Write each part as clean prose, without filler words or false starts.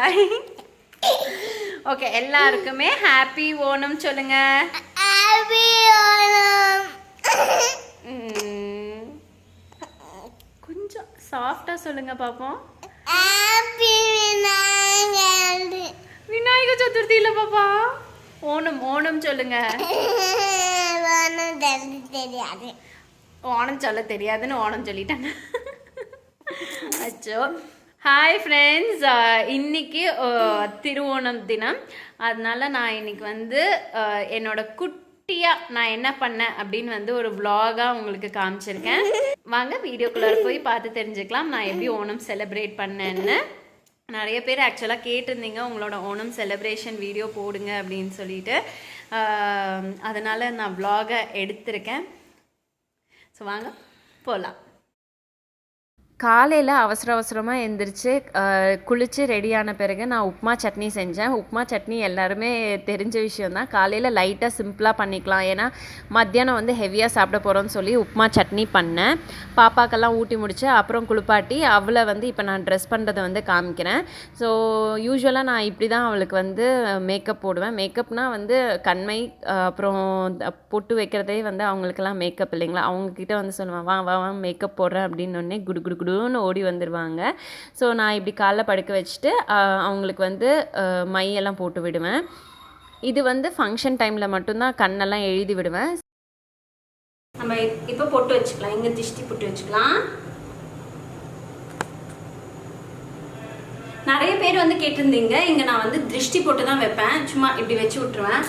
பாய். Okay, எல்லாருக்குமே happy Onam சொல்லுங்க. Happy Onam. கொஞ்சம் சாஃப்டா சொல்லுங்க பாப்போம். ஹாப்பி விநாயகர் சதுர்த்தி இல்ல பாப்பா, ஓணம் ஓணம் சொல்லுங்க. ஓணம் தெரியாது. ஓணம் சொல்ல தெரியாதுன்னு ஓணம் சொல்லிட்டாங்க. அச்சோ. ஹாய் ஃப்ரெண்ட்ஸ், இன்னைக்கு திருவோணம் தினம். அதனால நான் இன்னைக்கு வந்து என்னோட குட்டியாக நான் என்ன பண்ணேன் அப்படின்னு வந்து ஒரு vlog-ஆ உங்களுக்கு காமிச்சிருக்கேன். வாங்க வீடியோக்குள்ளே போய் பார்த்து தெரிஞ்சுக்கலாம் நான் எப்படி ஓணம் செலிப்ரேட் பண்ணேன்னு. நிறைய பேர் ஆக்சுவலாக கேட்டிருந்தீங்க உங்களோட ஓணம் செலிப்ரேஷன் வீடியோ போடுங்க அப்படின்னு சொல்லிட்டு. அதனால் நான் vlog-ஐ எடுத்திருக்கேன். ஸோ வாங்க போகலாம். காலையில் அவசரமாக எழுந்திரிச்சு குளித்து ரெடியான பிறகு நான் உப்புமா சட்னி செஞ்சேன். உப்புமா சட்னி எல்லாருமே தெரிஞ்ச விஷயந்தான். காலையில் லைட்டாக சிம்பிளாக பண்ணிக்கலாம், ஏன்னா மத்தியானம் வந்து ஹெவியாக சாப்பிட போகிறோன்னு சொல்லி உப்புமா சட்னி பண்ணேன். பாப்பாக்கெல்லாம் ஊட்டி முடிச்சு அப்புறம் குளிப்பாட்டி அவளை வந்து இப்போ நான் ட்ரெஸ் பண்ணுறதை வந்து காமிக்கிறேன். ஸோ யூஸ்வலாக நான் இப்படி தான் அவளுக்கு வந்து மேக்கப் போடுவேன். மேக்கப்னால் வந்து கண்மை அப்புறம் பொட்டு வைக்கிறதே வந்து அவங்களுக்கெல்லாம் மேக்கப் இல்லைங்களா. அவங்கக்கிட்ட வந்து சொல்லுவேன் வா வா வா மேக்கப் போடுறேன் அப்படின்னொடனே குடு குடு ஓடி வந்துடுவாங்க. ஸோ நான் இப்படி காலைல படுக்க வச்சுட்டு அவங்களுக்கு வந்து மையெல்லாம் போட்டு விடுவேன். இது வந்து ஃபங்க்ஷன் டைமில் மட்டும்தான் கண்ணெல்லாம் எழுதி விடுவேன். நம்ம இப்போ பொட்டு வச்சுக்கலாம். இங்கே திஷ்டி பொட்டு வச்சுக்கலாம். நிறைய பேர் வந்து கேட்டிருந்தீங்க, இங்கே நான் வந்து திருஷ்டி போட்டு தான் வைப்பேன், சும்மா இப்படி வச்சு விட்டுருவேன்.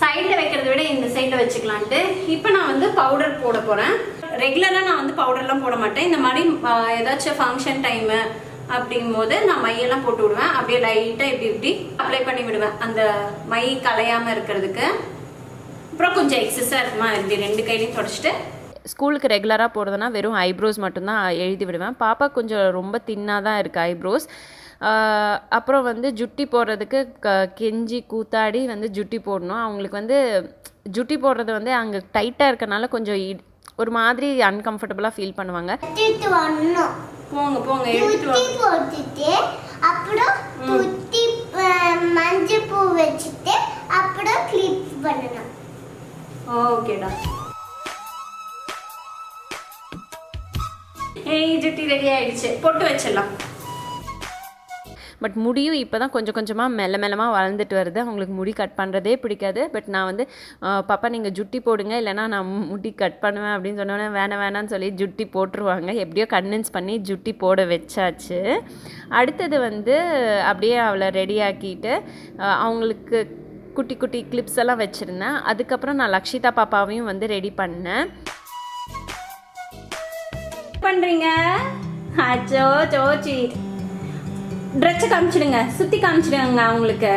சைடில் வைக்கிறத விட இந்த சைடில் வச்சுக்கலான்ட்டு இப்போ நான் வந்து பவுடர் போட போகிறேன். ரெகுலராக நான் வந்து பவுடர்லாம் போட மாட்டேன். இந்த மாதிரி ஏதாச்சும் ஃபங்க்ஷன் டைமு அப்படிங்கும் போது நான் மையெல்லாம் போட்டு விடுவேன். அப்படியே லைட்டாக இப்படி இப்படி அப்ளை பண்ணி விடுவேன் அந்த மை கலையாமல் இருக்கிறதுக்கு. அப்புறம் கொஞ்சம் எக்ஸஸாக இருக்குமா இப்படி ரெண்டு கையிலையும் தொடச்சிட்டு ஸ்கூலுக்கு ரெகுலராக போடுறதுனா வெறும் ஐப்ரோஸ் மட்டும்தான் எழுதி விடுவேன். பாப்பா கொஞ்சம் ரொம்ப தின்னாக தான் இருக்குது ஐப்ரோஸ். அப்புறம் வந்து ஜுட்டி போடுறதுக்கு கெஞ்சி கூத்தாடி வந்து ஜுட்டி போடணும். அவங்களுக்கு வந்து ஜுட்டி போடுறது வந்து அங்கே டைட்டாக இருக்கனால கொஞ்சம் ஒரு மாதிரி அன்கம்ஃபர்டபுளாக ஃபீல் பண்ணுவாங்க. போங்க போங்க போட்டுட்டு அப்புறம் குட்டி மஞ்சள் பூ வச்சுட்டு அப்புறம் கிளிப் பண்ணணும். ஓகேடா. ஏய் ஜுட்டி ரெடி ஆயிடுச்சு, பொட்டு வச்சிடலாம். பட் முடியும் இப்போ தான் கொஞ்சம் கொஞ்சமாக மெல்லமாக வளர்ந்துட்டு வருது. அவங்களுக்கு முடி கட் பண்ணுறதே பிடிக்காது. பட் நான் வந்து பாப்பா நீங்கள் ஜுட்டி போடுங்க இல்லைனா நான் முடி கட் பண்ணுவேன் அப்படின்னு சொன்னோன்னே வேணான்னு சொல்லி ஜுட்டி போட்டுருவாங்க. எப்படியோ கன்வின்ஸ் பண்ணி ஜுட்டி போட வச்சாச்சு. அடுத்தது வந்து அப்படியே அவளை ரெடி ஆக்கிட்டு அவங்களுக்கு குட்டி குட்டி கிளிப்ஸ் எல்லாம் வச்சுருந்தேன். அதுக்கப்புறம் நான் லக்ஷிதா பாப்பாவையும் வந்து ரெடி பண்ணேன். பண்ணுறீங்க அச்சோ சோச்சி ட்ரெஸ்ஸை காமிச்சிடுங்க, சுற்றி காமிச்சிடுங்க அவங்களுக்கு.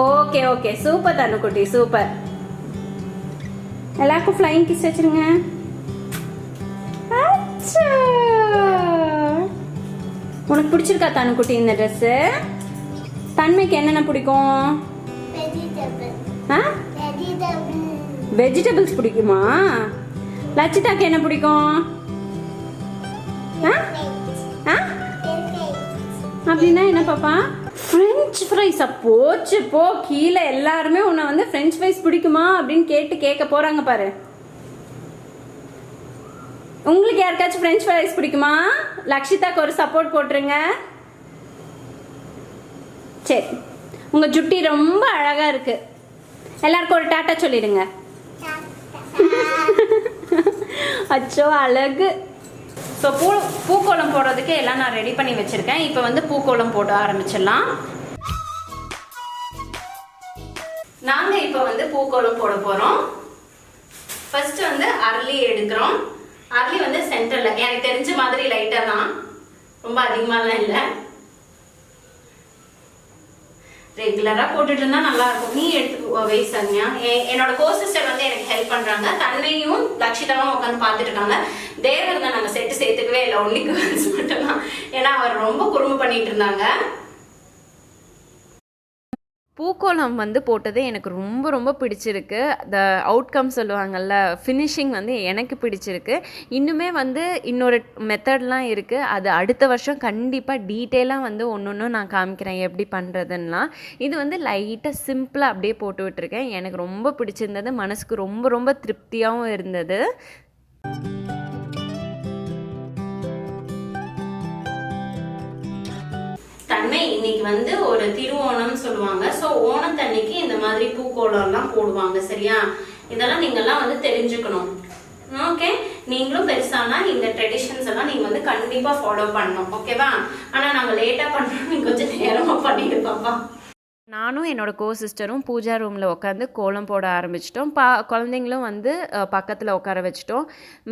ஓகே ஓகே சூப்பர் தனுக்குட்டி சூப்பர். எல்லாருக்கும் ஃப்ளைங் கிஸ் வச்சிருங்க. உனக்கு பிடிச்சிருக்கா தனுக்குட்டி இந்த ட்ரெஸ்ஸு? தன்மைக்கு என்னென்ன பிடிக்கும்? வெஜிடபிள்ஸ் பிடிக்குமா? லட்சிதாக்கு என்ன பிடிக்கும்? அப்படின்னா என்ன பாப்பா? French fries. போச்சு போ, கீழே எல்லாருமே உன்னை வந்து ஃப்ரெஞ்ச் ஃப்ரைஸ் பிடிக்குமா அப்படின்னு கேட்க போறாங்க பாரு. உங்களுக்கு யாருக்காச்சும் ஃப்ரெஞ்ச் ஃப்ரைஸ் பிடிக்குமா? லக்ஷிதாக்கு ஒரு சப்போர்ட் போட்டுருங்க. சரி, உங்க ஜுட்டி ரொம்ப அழகா இருக்கு. எல்லாருக்கும் ஒரு டாட்டா சொல்லிடுங்க. அச்சோ அழகு. ஸோ பூக்கோலம் போடுறதுக்கு எல்லாம் நான் ரெடி பண்ணி வச்சுருக்கேன். இப்போ வந்து பூக்கோலம் போட ஆரம்பிச்சிடலாம். நாங்கள் இப்போ வந்து பூக்கோலம் போட போகிறோம். ஃபர்ஸ்ட் வந்து அரளி எடுக்கிறோம். அரளி வந்து சென்டரில் எனக்கு தெரிஞ்ச மாதிரி லைட்டாக தான், ரொம்ப அதிகமாகலாம் இல்லை. ரெகுலராக போட்டுட்டு இருந்தா நல்லா இருக்கும். நீ எடுத்து வை சன்யா. என்னோட கோசிஸ்டர் வந்து எனக்கு ஹெல்ப் பண்றாங்க. தன்னையும் லக்ஷிதாவும் உட்காந்து பார்த்துட்டு இருக்காங்க. தேவர் தான் நாங்கள் செட்டு சேர்த்துக்கவே இல்லை, ஒன்லி கேர்ள்ஸ் மட்டும் தான். ஏன்னா அவர் ரொம்ப குறும்பு பண்ணிட்டு இருந்தாங்க. பூக்கோலம் வந்து போட்டது எனக்கு ரொம்ப ரொம்ப பிடிச்சிருக்கு. த அவுட்கம் சொல்லுவாங்கள்ல, ஃபினிஷிங் வந்து எனக்கு பிடிச்சிருக்கு. இன்னுமே வந்து இன்னொரு மெத்தட்லாம் இருக்குது. அது அடுத்த வருஷம் கண்டிப்பாக டீட்டெயிலாக வந்து ஒன்று நான் காமிக்கிறேன் எப்படி பண்ணுறதுன்னெலாம். இது வந்து லைட்டாக சிம்பிளாக அப்படியே போட்டு விட்டுருக்கேன். எனக்கு ரொம்ப பிடிச்சிருந்தது, மனசுக்கு ரொம்ப ரொம்ப திருப்தியாகவும் இருந்தது. தன்மை இன்னைக்கு வந்து ஒரு திருவோணம் சொல்லுவாங்க. ஸோ ஓணத்தன்னைக்கு இந்த மாதிரி பூக்கோளம்லாம் போடுவாங்க. சரியா? இதெல்லாம் நீங்கள்லாம் வந்து தெரிஞ்சுக்கணும். ஓகே, நீங்களும் பெருசானா இந்த ட்ரெடிஷன்ஸ் எல்லாம் நீங்க வந்து கண்டிப்பா ஃபாலோ பண்ணணும். ஓகேவா? ஆனா நாங்க லேட்டா பண்றோம், நீங்க கொஞ்சம் நேரமா பண்ணிட்டு பாப்பா. நானும் என்னோட சிஸ்டரும் பூஜா ரூமில் உட்காந்து கோலம் போட ஆரம்பிச்சிட்டோம். குழந்தைங்களும் வந்து பக்கத்தில் உட்கார வச்சிட்டோம்.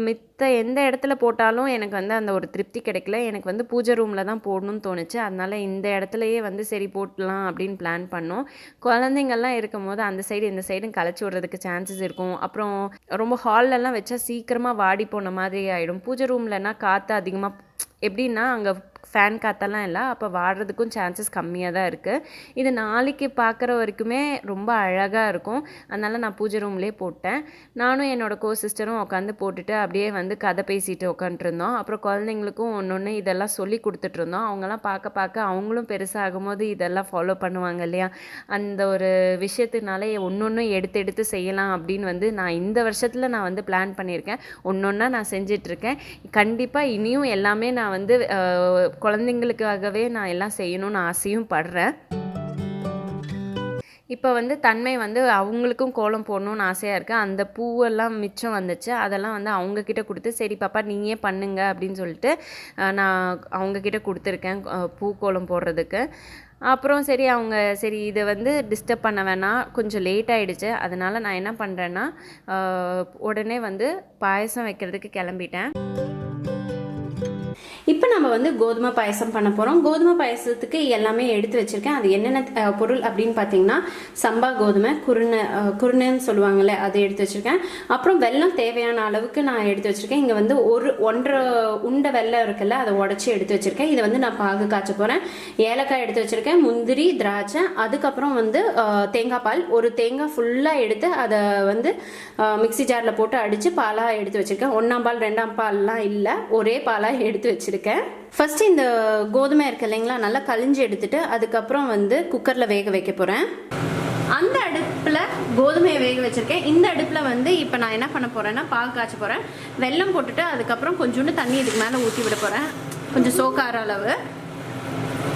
மித்த எந்த இடத்துல போட்டாலும் எனக்கு வந்து அந்த ஒரு திருப்தி கிடைக்கல. எனக்கு வந்து பூஜை ரூமில் தான் போடணும்னு தோணுச்சு. அதனால் இந்த இடத்துலையே வந்து சரி போட்டலாம் அப்படின்னு பிளான் பண்ணோம். குழந்தைங்கள்லாம் இருக்கும் போது அந்த சைடு இந்த சைடும் களைச்சி விடுறதுக்கு சான்சஸ் இருக்கும். அப்புறம் ரொம்ப ஹால்லலாம் வச்சா சீக்கிரமாக வாடி போன மாதிரி ஆகிடும். பூஜை ரூம்லனா காற்று அதிகமாக எப்படின்னா அங்கே ஃபேன் காற்றெல்லாம் இல்லை, அப்போ வாடுறதுக்கும் சான்சஸ் கம்மியாக தான் இருக்குது. இது நாளைக்கு பார்க்குற வரைக்குமே ரொம்ப அழகாக இருக்கும். அதனால் நான் பூஜை ரூம்லேயே போட்டேன். நானும் என்னோடய சிஸ்டரும் உட்காந்து போட்டுட்டு அப்படியே வந்து கதை பேசிட்டு உட்காந்துருந்தோம். அப்புறம் குழந்தைங்களுக்கும் ஒன்று இதெல்லாம் சொல்லி கொடுத்துட்ருந்தோம். அவங்களாம் பார்க்க அவங்களும் பெருசாகும் போது இதெல்லாம் ஃபாலோ பண்ணுவாங்க இல்லையா? அந்த ஒரு விஷயத்தினாலே ஒன்று எடுத்து செய்யலாம் அப்படின்னு வந்து நான் இந்த வருஷத்தில் நான் வந்து பிளான் பண்ணியிருக்கேன். ஒன்றா நான் செஞ்சிட்ருக்கேன். கண்டிப்பாக இனியும் எல்லாமே நான் வந்து குழந்தைங்களுக்காகவே நான் எல்லாம் செய்யணும்னு ஆசையும் படுறேன். இப்போ வந்து தன்மை வந்து அவங்களுக்கும் கோலம் போடணும்னு ஆசையாக இருக்குது. அந்த பூவெல்லாம் மிச்சம் வந்துச்சு, அதெல்லாம் வந்து அவங்கக்கிட்ட கொடுத்து சரி பாப்பா நீயே பண்ணுங்க அப்படின்னு சொல்லிட்டு நான் அவங்கக்கிட்ட கொடுத்துருக்கேன் பூக்கோலம் போடுறதுக்கு. அப்புறம் சரி இதை வந்து டிஸ்டர்ப் பண்ண வேணாம், கொஞ்சம் லேட் ஆகிடுச்சு. அதனால் நான் என்ன பண்ணுறேன்னா உடனே வந்து பாயசம் வைக்கிறதுக்கு கிளம்பிட்டேன். இப்போ நம்ம வந்து கோதுமை பாயசம் பண்ண போகிறோம். கோதுமை பாயசத்துக்கு எல்லாமே எடுத்து வச்சுருக்கேன். அது என்னென்ன பொருள் அப்படின்னு பார்த்தீங்கன்னா, சம்பா கோதுமை குருணைன்னு சொல்லுவாங்கள்ல, அதை எடுத்து வச்சுருக்கேன். அப்புறம் வெல்லம் தேவையான அளவுக்கு நான் எடுத்து வச்சுருக்கேன். இங்கே வந்து 1.5 உண்டை வெல்லம் இருக்குல்ல, அதை உடச்சி எடுத்து வச்சுருக்கேன். இதை வந்து நான் பாகு காய்ச்ச போகிறேன். ஏலக்காய் எடுத்து வச்சுருக்கேன், முந்திரி, திராட்சை, அதுக்கப்புறம் வந்து தேங்காய் பால். ஒரு தேங்காய் ஃபுல்லாக எடுத்து அதை வந்து மிக்சி ஜாரில் போட்டு அடித்து பாலாக எடுத்து வச்சுருக்கேன். 1ஆம் பால் 2ஆம் பால்லாம் இல்லை, ஒரே பாலாக எடுத்து வச்சுருக்கேன். ஃபர்ஸ்ட் இந்த கோதுமை இருக்கு இல்லைங்களா, நல்லா கழிஞ்சு எடுத்துட்டு அதுக்கப்புறம் வந்து குக்கரில் வேக வைக்க போகிறேன். அந்த அடுப்பில் கோதுமையை வேக வச்சுருக்கேன். இந்த அடுப்பில் வந்து இப்போ நான் என்ன பண்ண போகிறேன்னா பால் காய்ச்ச போகிறேன். வெல்லம் போட்டுட்டு அதுக்கப்புறம் கொஞ்சோண்டு தண்ணி இதுக்கு மேலே ஊற்றி விட போகிறேன், கொஞ்சம் சோக்கார அளவு.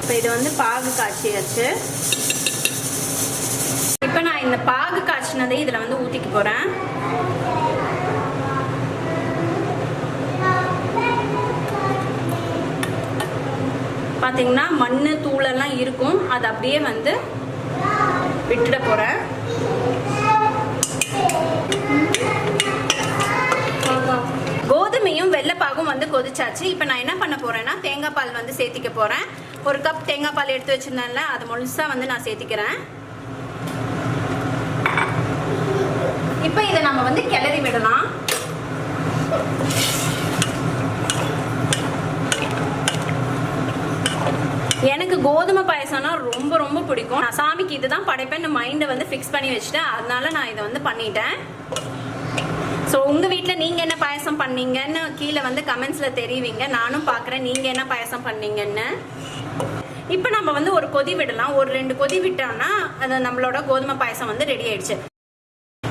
இப்போ இது வந்து பாகு காய்ச்சியாச்சு. இப்போ நான் இந்த பாகு காய்ச்சினதை இதில் வந்து ஊற்றிக்க போகிறேன். பார்த்தீங்கன்னா மண் தூளெல்லாம் இருக்கும், அது அப்படியே வந்து விட்டுட போகிறேன். கோதுமையும் வெள்ளைப்பாகும் வந்து கொதிச்சாச்சு. இப்போ நான் என்ன பண்ண போகிறேன்னா தேங்காய் பால் வந்து சேர்த்திக்க போகிறேன். 1 கப் தேங்காய் பால் எடுத்து வச்சுருந்தேன்ல, அது முழுசாக வந்து நான் சேர்த்திக்கிறேன். இப்போ இதை நம்ம வந்து கிளறி விடலாம். எனக்கு கோதுமை பாயசம்னா ரொம்ப ரொம்ப பிடிக்கும். நான் சாமிக்கு இதுதான் படைப்பேன்னு மைண்டை வந்து ஃபிக்ஸ் பண்ணி வச்சுட்டேன். அதனால நான் இதை வந்து பண்ணிட்டேன். ஸோ உங்கள் வீட்டில் நீங்கள் என்ன பாயசம் பண்ணீங்கன்னு கீழே வந்து கமெண்ட்ஸில் தெரிவிங்க. நானும் பார்க்குறேன் நீங்கள் என்ன பாயசம் பண்ணீங்கன்னு. இப்போ நம்ம வந்து ஒரு கொதி விடலாம். ஒரு 2 கொதி விட்டோம்னா அது நம்மளோட கோதுமை பாயசம் வந்து ரெடி ஆயிடுச்சு.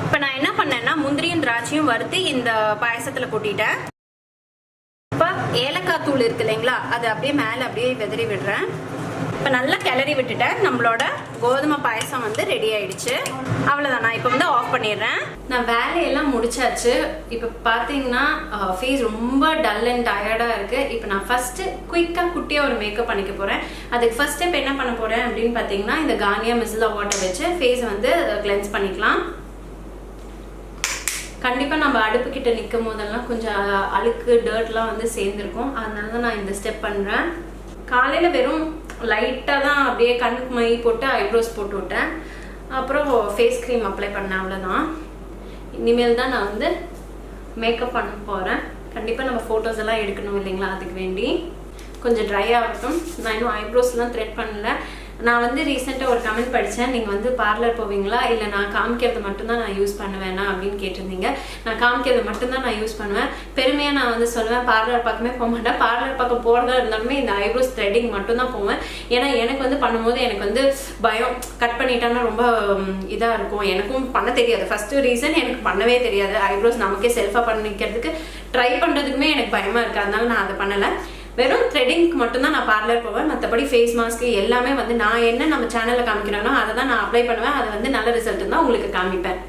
இப்போ நான் என்ன பண்ணேன்னா முந்திரியும் திராட்சையும் வறுத்து இந்த பாயசத்தில் கொட்டிட்டேன். இப்போ ஏலக்காய் தூள் இருக்கு இல்லைங்களா, அது அப்படியே மேலே அப்படியே வெதறி விடுறேன். இப்போ நல்லா கிளறி விட்டுட்டேன். நம்மளோட கோதுமை பாயசம் வந்து ரெடி ஆயிடுச்சு. அவ்வளோதான், நான் இப்போ வந்து ஆஃப் பண்ணிடுறேன். நான் வேலையெல்லாம் முடிச்சாச்சு. இப்போ பார்த்தீங்கன்னா ஃபேஸ் ரொம்ப டல் அண்ட் டயர்டாக இருக்குது. இப்போ நான் ஃபஸ்ட்டு குயிக்காக குட்டியாக ஒரு மேக்கப் பண்ணிக்க போகிறேன். அதுக்கு ஃபஸ்ட் ஸ்டெப் என்ன பண்ண போகிறேன் அப்படின்னு பார்த்தீங்கன்னா, இந்த கார்னியர் மிஸ்ஸில் வாட்டர் வச்சு ஃபேஸை வந்து கிளென்ஸ் பண்ணிக்கலாம். கண்டிப்பாக நம்ம அடுப்புக்கிட்ட நிற்கும் போதெல்லாம் கொஞ்சம் அழுக்கு டர்ட்லாம் வந்து சேர்ந்துருக்கும். அதனால தான் நான் இந்த ஸ்டெப் பண்ணுறேன். காலையில் வெறும் லைட்டாக தான் அப்படியே கண்ணுக்கு மை போட்டு ஐப்ரோஸ் போட்டு விட்டேன். அப்புறம் ஃபேஸ் க்ரீம் அப்ளை பண்ணேன், அவ்வளோதான். இனிமேல் தான் நான் வந்து மேக்கப் பண்ண போகிறேன். கண்டிப்பாக நம்ம ஃபோட்டோஸ் எல்லாம் எடுக்கணும் இல்லைங்களா, அதுக்கு வேண்டி கொஞ்சம் ட்ரை ஆகட்டும். நான் இன்னும் ஐப்ரோஸ்லாம் த்ரெட் பண்ணல. நான் வந்து ரீசெண்டாக ஒரு கமெண்ட் படித்தேன், நீங்கள் வந்து பார்லர் போவீங்களா இல்லை நான் காமிக்கிறது மட்டும்தான் நான் யூஸ் பண்ணுவேன்னா அப்படின்னு கேட்டிருந்தீங்க. நான் காமிக்கிறது மட்டும்தான் நான் யூஸ் பண்ணுவேன். பெருமையாக நான் வந்து சொல்லுவேன் பார்லர் பக்கமே போக மாட்டேன். பார்லர் பக்கம் போகிறதா இருந்தாலுமே இந்த ஐப்ரோஸ் த்ரெட்டிங் மட்டும்தான் போவேன். ஏன்னா எனக்கு வந்து பண்ணும்போது எனக்கு வந்து பயம், கட் பண்ணிட்டான்னா ரொம்ப இதாக இருக்கும். எனக்கும் பண்ண தெரியாது. ஃபஸ்ட்டு ரீசன் எனக்கு பண்ணவே தெரியாது. ஐப்ரோஸ் நமக்கே செல்ஃபாக பண்ணிக்கிறதுக்கு ட்ரை பண்ணுறதுக்குமே எனக்கு பயமாக இருக்குது. அதனால நான் அதை பண்ணலை. வெறும் த்ரெட்டிங்க்கு மட்டும்தான் நான் பார்லர் போவேன். மற்றபடி ஃபேஸ் மாஸ்க்கு எல்லாமே வந்து நான் என்ன நம்ம சேனலில் காமிக்கிறேனோ அதை தான் நான் அப்ளை பண்ணுவேன். அது வந்து நல்ல ரிசல்ட் தான் உங்களுக்கு காமிப்பேன்.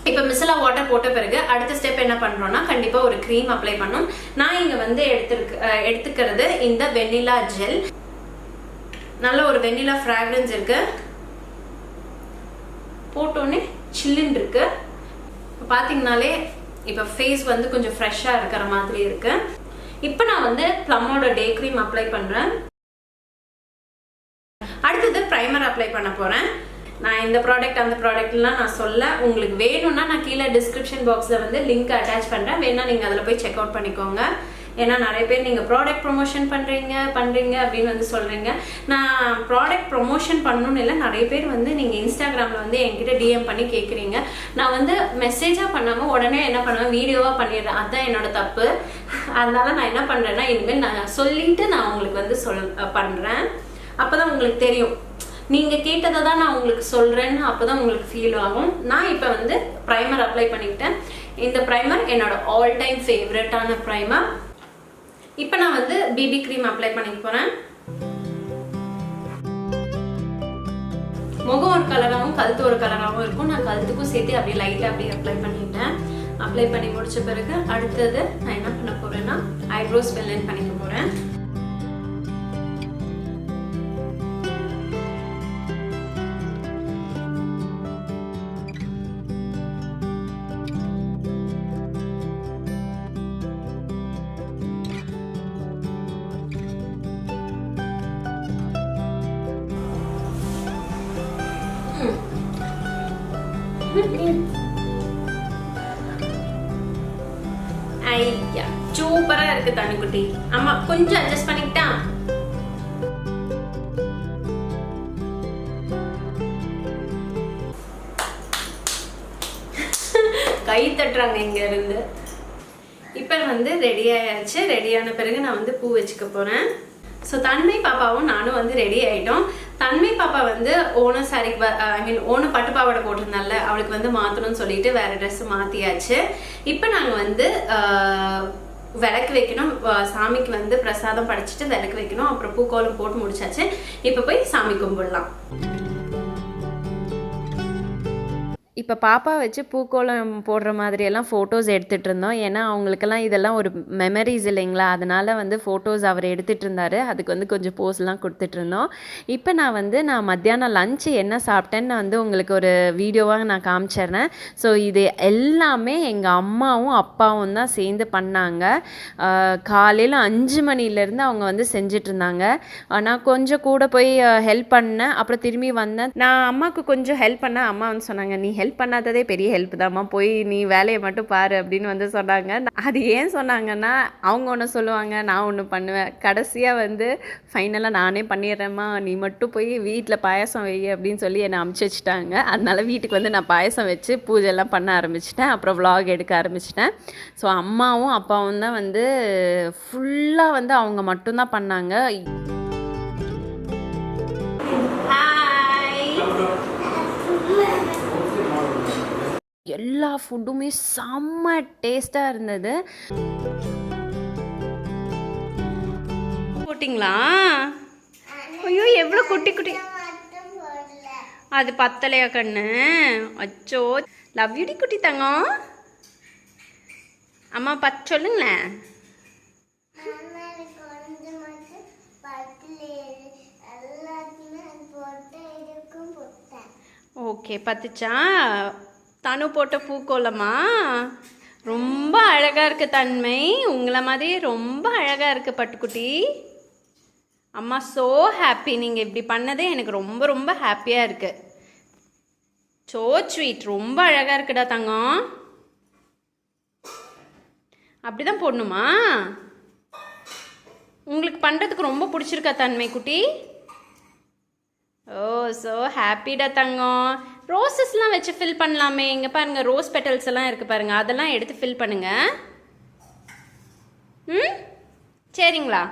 இப்போ மிசலா வாட்டர் போட்ட பிறகு அடுத்த ஸ்டெப் என்ன பண்ணுறோன்னா கண்டிப்பாக ஒரு க்ரீம் அப்ளை பண்ணணும். நான் இங்கே வந்து எடுத்துக்கிறது இந்த வெண்ணிலா ஜெல். நல்ல ஒரு வெண்ணிலா ஃப்ராக்ரன்ஸ் இருக்குது. போட்டோன்னே சில்லுன்னு இருக்கு. பார்த்தீங்கனாலே இப்போ ஃபேஸ் வந்து கொஞ்சம் ஃப்ரெஷ்ஷாக இருக்கிற மாதிரி இருக்கு. இப்போ நான் வந்து ப்ளம்மோட டே க்ரீம் அப்ளை பண்ணுறேன். அடுத்தது ப்ரைமர் அப்ளை பண்ண போகிறேன். நான் இந்த ப்ராடக்ட் அந்த ப்ராடக்ட்லாம் நான் சொல்ல, உங்களுக்கு வேணும்னா நான் கீழே டிஸ்கிரிப்ஷன் பாக்ஸில் வந்து லிங்க் அட்டாச் பண்ணுறேன். வேணா நீங்கள் அதில் போய் செக் அவுட் பண்ணிக்கோங்க. ஏன்னா நிறைய பேர் நீங்கள் ப்ராடக்ட் ப்ரொமோஷன் பண்ணுறீங்க அப்படின்னு வந்து சொல்கிறீங்க. நான் ப்ராடக்ட் ப்ரொமோஷன் பண்ணணும்னு இல்லை, நிறைய பேர் வந்து நீங்கள் இன்ஸ்டாகிராமில் வந்து என்கிட்ட டிஎம் பண்ணி கேட்குறீங்க. நான் வந்து மெசேஜாக பண்ணாமல் உடனே என்ன பண்ணுவேன், வீடியோவாக பண்ணிடுறேன். அதுதான் என்னோட தப்பு. அதனால நான் என்ன பண்ணுறேன்னா இனிமேல் நான் சொல்லிட்டு நான் உங்களுக்கு வந்து பண்ணுறேன். அப்போ தான் உங்களுக்கு தெரியும், நீங்கள் கேட்டதை தான் நான் உங்களுக்கு சொல்கிறேன்னு அப்போ தான் உங்களுக்கு ஃபீல் ஆகும். நான் இப்போ வந்து ப்ரைமர் அப்ளை பண்ணிக்கிட்டேன். இந்த ப்ரைமர் என்னோட ஆல் டைம் ஃபேவரட்டான ப்ரைமர். இப்போ நான் வந்து பிபி க்ரீம் அப்ளை பண்ணிக்க போகிறேன். முகம் ஒரு கலராகவும் கழுத்து ஒரு கலராகவும் இருக்கும். நான் கழுத்துக்கும் சேர்த்து அப்படியே லைட்டாக அப்படியே அப்ளை பண்ணிட்டேன். அப்ளை பண்ணி முடிச்ச பிறகு அடுத்தது நான் என்ன பண்ண போகிறேன்னா ஐப்ரோஸ் ஃபில் பண்ணிக்க போகிறேன். ஐயா சூப்பரா இருக்கு தனிக்குட்டி. அம்மா கொஞ்சம் அட்ஜஸ்ட் பண்ணிக்கிட்டா. கை தட்டுறாங்க இங்க இருந்து. இப்ப வந்து ரெடி ஆயாச்சு. ரெடியான பிறகு நான் வந்து பூ வச்சுக்க போறேன். ஸோ தன்மை பாப்பாவும் நானும் வந்து ரெடி ஆகிட்டோம். தன்மை பாப்பா வந்து ஓன சாரிக்கு ஓன பட்டு பாவாடை போட்டிருந்தால அவளுக்கு வந்து மாற்றணும்னு சொல்லிட்டு வேற ட்ரெஸ் மாற்றியாச்சு. இப்போ நாங்கள் வந்து விளக்கு வைக்கணும். சாமிக்கு வந்து பிரசாதம் படைச்சிட்டு விளக்கு வைக்கணும். அப்புறம் பூக்கோலம் போட்டு முடிச்சாச்சு. இப்போ போய் சாமி கும்பிடலாம். இப்போ பாப்பா வச்சு பூக்கோலம் போடுற மாதிரியெல்லாம் ஃபோட்டோஸ் எடுத்துகிட்டு இருந்தோம். ஏன்னா அவங்களுக்கெல்லாம் இதெல்லாம் ஒரு மெமரிஸ் இல்லைங்களா, அதனால் வந்து ஃபோட்டோஸ் அவர் எடுத்துகிட்டு இருந்தார். அதுக்கு வந்து கொஞ்சம் போஸ்லாம் கொடுத்துட்ருந்தோம். இப்போ நான் மத்தியானம் லஞ்சு என்ன சாப்பிட்டேன்னு வந்து உங்களுக்கு ஒரு வீடியோவாக நான் காமிச்சிட்றேன். ஸோ இது எல்லாமே எங்கள் அம்மாவும் அப்பாவும் தான் சேர்ந்து பண்ணாங்க. காலையில் 5 மணிலேருந்து அவங்க வந்து செஞ்சிட்ருந்தாங்க. நான் கொஞ்சம் கூட போய் ஹெல்ப் பண்ணேன். அப்புறம் திரும்பி வந்தேன். நான் அம்மாவுக்கு கொஞ்சம் ஹெல்ப் பண்ணேன். அம்மா வந்து சொன்னாங்க, நீ ஹெல்ப் பண்ணாததே பெரிய ஹெல்ப் தான்மா, போய் நீ வேலையை மட்டும் பாரு அப்படின்னு வந்து சொன்னாங்க. அது ஏன் சொன்னாங்கன்னா அவங்க ஒன்று சொல்லுவாங்க, நான் ஒன்று பண்ணுவேன். கடைசியாக வந்து ஃபைனலாக நானே பண்ணிடுறேம்மா, நீ மட்டும் போய் வீட்டில் பாயசம் வை அப்படின்னு சொல்லி என்னை அமுச்சு வச்சுட்டாங்க. அதனால வீட்டுக்கு வந்து நான் பாயசம் வச்சு பூஜைலாம் பண்ண ஆரம்பிச்சிட்டேன். அப்புறம் விலாக் எடுக்க ஆரம்பிச்சிட்டேன். ஸோ அம்மாவும் அப்பாவும் தான் வந்து ஃபுல்லாக வந்து அவங்க மட்டும்தான் பண்ணாங்க. எல்லா ஃபுட்டுமே செம்ம டேஸ்ட்டாக இருந்தது. போட்டிங்களா? ஐயோ எவ்வளோ குட்டி குட்டி. அது பத்தலையா கண்ணு? அச்சோ, லவ் யூடி குட்டி தங்கம். அம்மா பத்து சொல்லுங்களேன். ஓகே, பத்துச்சா? தனு போட்ட பூக்கோலமா ரொம்ப அழகாக இருக்குது. தன்மை உங்களை மாதிரி ரொம்ப அழகாக இருக்குது பட்டுக்குட்டி. அம்மா ஸோ ஹாப்பி. நீங்கள் இப்படி பண்ணதே எனக்கு ரொம்ப ரொம்ப ஹாப்பியாக இருக்குது. So sweet. ரொம்ப அழகாக இருக்குடா தங்கம். அப்படி தான் போடணுமா? உங்களுக்கு பண்ணுறதுக்கு ரொம்ப பிடிச்சிருக்கா தன்மை குட்டி? ஓ ஸோ ஹாப்பிடா தங்கம். ரோசஸ்லாம் வச்சு ஃபில் பண்ணலாமே. இங்கே பாருங்கள் ரோஸ் பெட்டல்ஸ் எல்லாம் இருக்குது பாருங்கள், அதெல்லாம் எடுத்து ஃபில் பண்ணுங்கள். ம் சரிங்களா?